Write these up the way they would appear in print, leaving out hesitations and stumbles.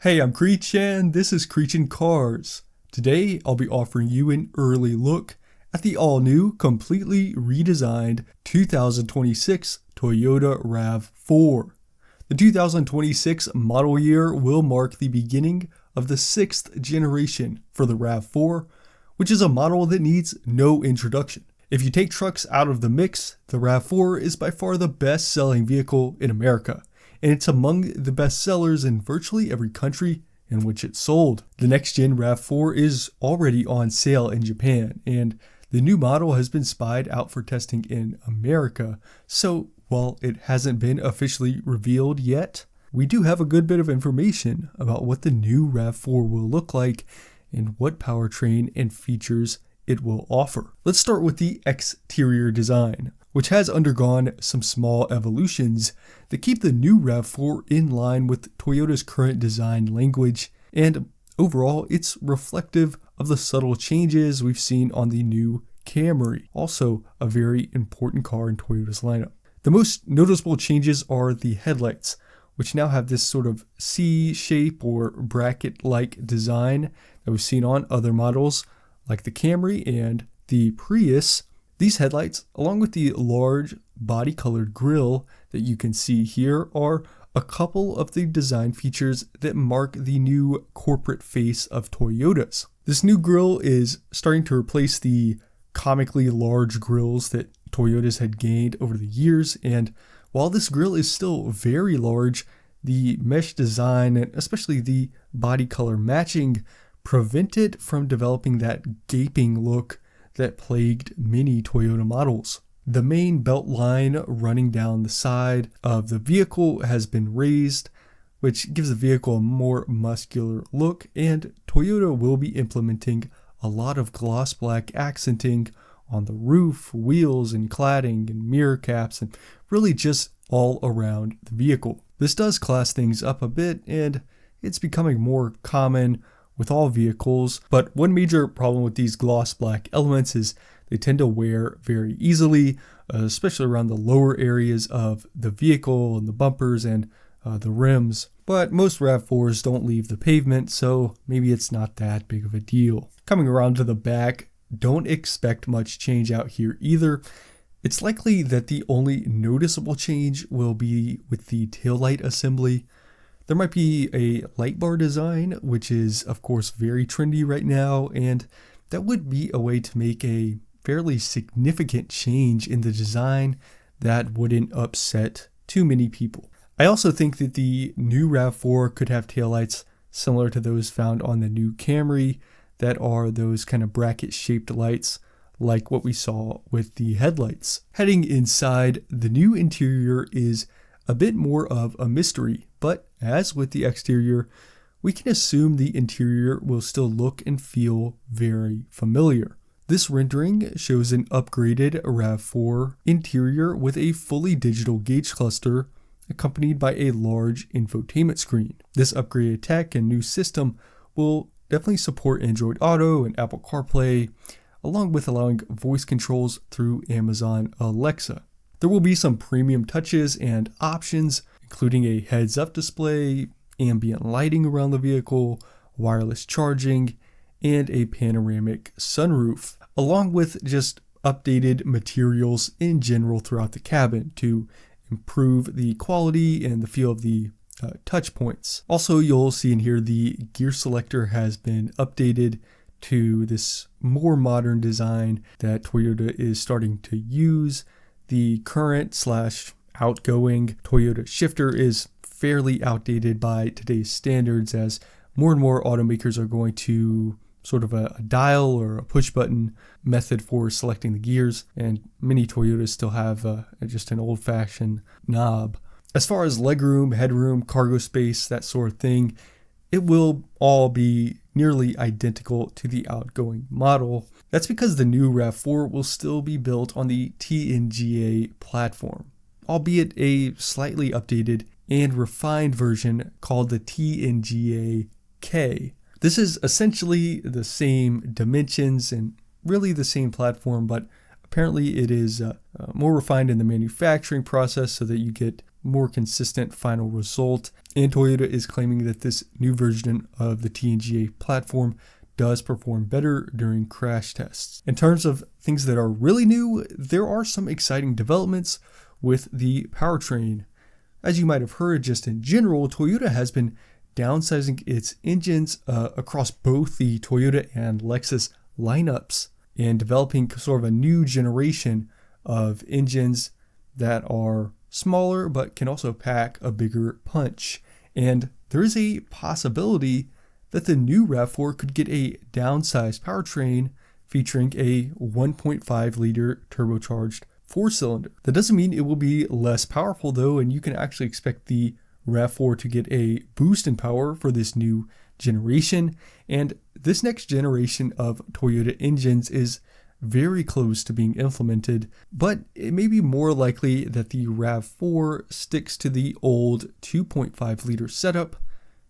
Hey, I'm Creech and this is Creech and Cars. Today, I'll be offering you an early look at the all-new, completely redesigned 2026 Toyota RAV4. The 2026 model year will mark the beginning of the 6th generation for the RAV4, which is a model that needs no introduction. If you take trucks out of the mix, the RAV4 is by far the best-selling vehicle in America, and it's among the best sellers in virtually every country in which it's sold. The next-gen RAV4 is already on sale in Japan, and the new model has been spied out for testing in America, so while it hasn't been officially revealed yet, we do have a good bit of information about what the new RAV4 will look like and what powertrain and features it will offer. Let's start with the exterior design, which has undergone some small evolutions that keep the new RAV4 in line with Toyota's current design language, and overall it's reflective of the subtle changes we've seen on the new Camry, also a very important car in Toyota's lineup. The most noticeable changes are the headlights, which now have this sort of C shape or bracket-like design that we've seen on other models like the Camry and the Prius. These headlights, along with the large body-colored grille that you can see here, are a couple of the design features that mark the new corporate face of Toyota's. This new grille is starting to replace the comically large grilles that Toyota's had gained over the years, and while this grille is still very large, the mesh design and especially the body color matching prevent it from developing that gaping look that plagued many Toyota models. The main belt line running down the side of the vehicle has been raised, which gives the vehicle a more muscular look, and Toyota will be implementing a lot of gloss black accenting on the roof, wheels, and cladding, and mirror caps, and really just all around the vehicle. This does class things up a bit, and it's becoming more common with all vehicles, but one major problem with these gloss black elements is they tend to wear very easily, especially around the lower areas of the vehicle and the bumpers and the rims. But most RAV4s don't leave the pavement, so maybe it's not that big of a deal. Coming around to the back, don't expect much change out here either. It's likely that the only noticeable change will be with the taillight assembly. There might be a light bar design, which is of course very trendy right now, and that would be a way to make a fairly significant change in the design that wouldn't upset too many people. I also think that the new RAV4 could have taillights similar to those found on the new Camry, that are those kind of bracket shaped lights like what we saw with the headlights. Heading inside, the new interior is a bit more of a mystery, but as with the exterior, we can assume the interior will still look and feel very familiar. This rendering shows an upgraded RAV4 interior with a fully digital gauge cluster accompanied by a large infotainment screen. This upgraded tech and new system will definitely support Android Auto and Apple CarPlay, along with allowing voice controls through Amazon Alexa. There will be some premium touches and options, including a heads-up display, ambient lighting around the vehicle, wireless charging, and a panoramic sunroof, along with just updated materials in general throughout the cabin to improve the quality and the feel of the touch points. Also, you'll see in here the gear selector has been updated to this more modern design that Toyota is starting to use. The current / outgoing Toyota shifter is fairly outdated by today's standards, as more and more automakers are going to sort of a dial or a push button method for selecting the gears, and many Toyotas still have just an old-fashioned knob. As far as legroom, headroom, cargo space, that sort of thing, it will all be nearly identical to the outgoing model. That's because the new RAV4 will still be built on the TNGA platform, albeit a slightly updated and refined version called the TNGA-K. This is essentially the same dimensions and really the same platform, but apparently it is more refined in the manufacturing process so that you get more consistent final result. And Toyota is claiming that this new version of the TNGA platform does perform better during crash tests. In terms of things that are really new, there are some exciting developments with the powertrain. As you might have heard, just in general, Toyota has been downsizing its engines across both the Toyota and Lexus lineups and developing sort of a new generation of engines that are smaller but can also pack a bigger punch. And there is a possibility that the new RAV4 could get a downsized powertrain featuring a 1.5 liter turbocharged 4-cylinder. That doesn't mean it will be less powerful though, and you can actually expect the RAV4 to get a boost in power for this new generation. And this next generation of Toyota engines is very close to being implemented, but it may be more likely that the RAV4 sticks to the old 2.5 liter setup,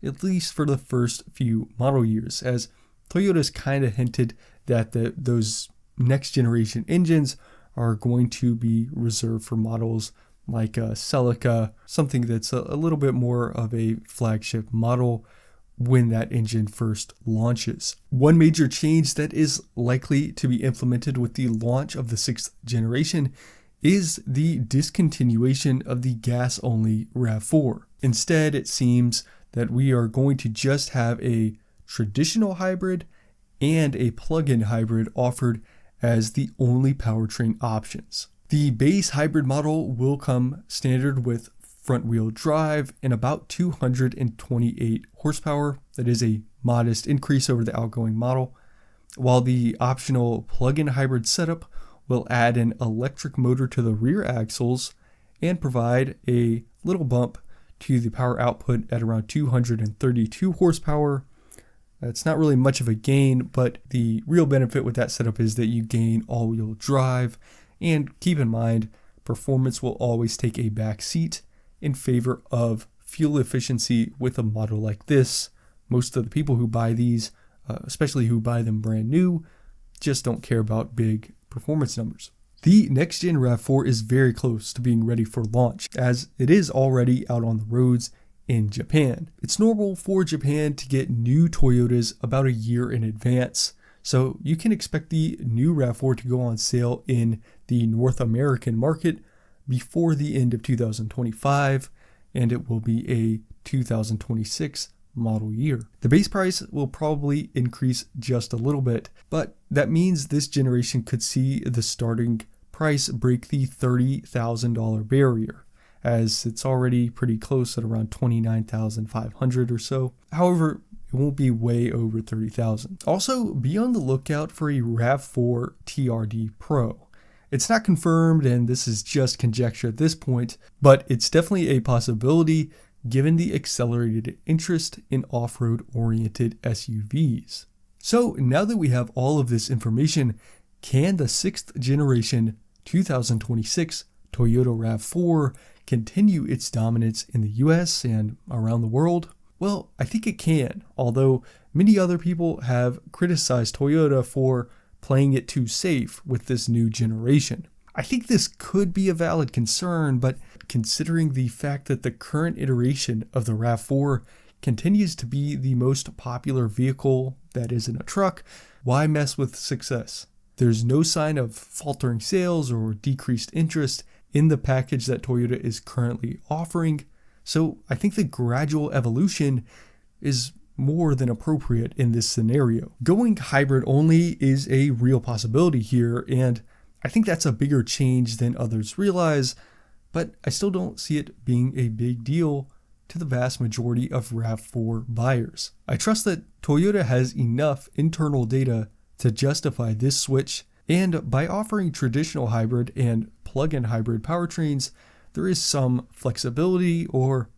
at least for the first few model years, as Toyota's kind of hinted that those next generation engines are going to be reserved for models like Celica, something that's a little bit more of a flagship model when that engine first launches. One major change that is likely to be implemented with the launch of the 6th generation is the discontinuation of the gas-only RAV4. Instead, it seems that we are going to just have a traditional hybrid and a plug-in hybrid offered as the only powertrain options. The base hybrid model will come standard with front-wheel drive and about 228 horsepower. That is a modest increase over the outgoing model, while the optional plug-in hybrid setup will add an electric motor to the rear axles and provide a little bump to the power output at around 232 horsepower. It's not really much of a gain, but the real benefit with that setup is that you gain all-wheel drive. And keep in mind, performance will always take a back seat in favor of fuel efficiency with a model like this. Most of the people who buy these, especially who buy them brand new, just don't care about big performance numbers. The next-gen RAV4 is very close to being ready for launch, as it is already out on the roads in Japan. It's normal for Japan to get new Toyotas about a year in advance, so you can expect the new RAV4 to go on sale in the North American market before the end of 2025, and it will be a 2026 model year. The base price will probably increase just a little bit, but that means this generation could see the starting price break the $30,000 barrier, as it's already pretty close at around $29,500 or so. However, it won't be way over $30,000. Also, be on the lookout for a RAV4 TRD Pro. It's not confirmed, and this is just conjecture at this point, but it's definitely a possibility given the accelerated interest in off-road oriented SUVs. So now that we have all of this information, can the 6th generation 2026 Toyota RAV4 continue its dominance in the US and around the world? Well, I think it can, although many other people have criticized Toyota for playing it too safe with this new generation. I think this could be a valid concern, but considering the fact that the current iteration of the RAV4 continues to be the most popular vehicle that isn't a truck, why mess with success? There's no sign of faltering sales or decreased interest in the package that Toyota is currently offering, so I think the gradual evolution is more than appropriate in this scenario. Going hybrid only is a real possibility here, and I think that's a bigger change than others realize, but I still don't see it being a big deal to the vast majority of RAV4 buyers. I trust that Toyota has enough internal data to justify this switch, and by offering traditional hybrid and plug-in hybrid powertrains, there is some flexibility or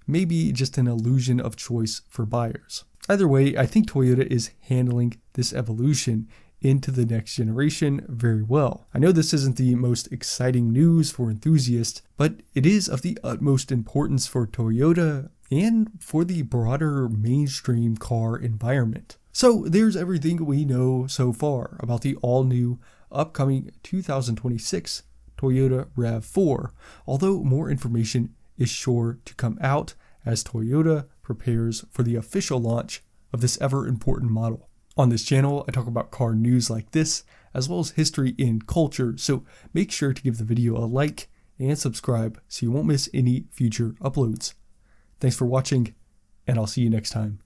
maybe just an illusion of choice for buyers. Either way, I think Toyota is handling this evolution into the next generation very well. I know this isn't the most exciting news for enthusiasts, but it is of the utmost importance for Toyota and for the broader mainstream car environment. So there's everything we know so far about the all-new upcoming 2026 Toyota RAV4, although more information is sure to come out as Toyota prepares for the official launch of this ever important model. On this channel, I talk about car news like this, as well as history and culture, so make sure to give the video a like and subscribe so you won't miss any future uploads. Thanks for watching, and I'll see you next time.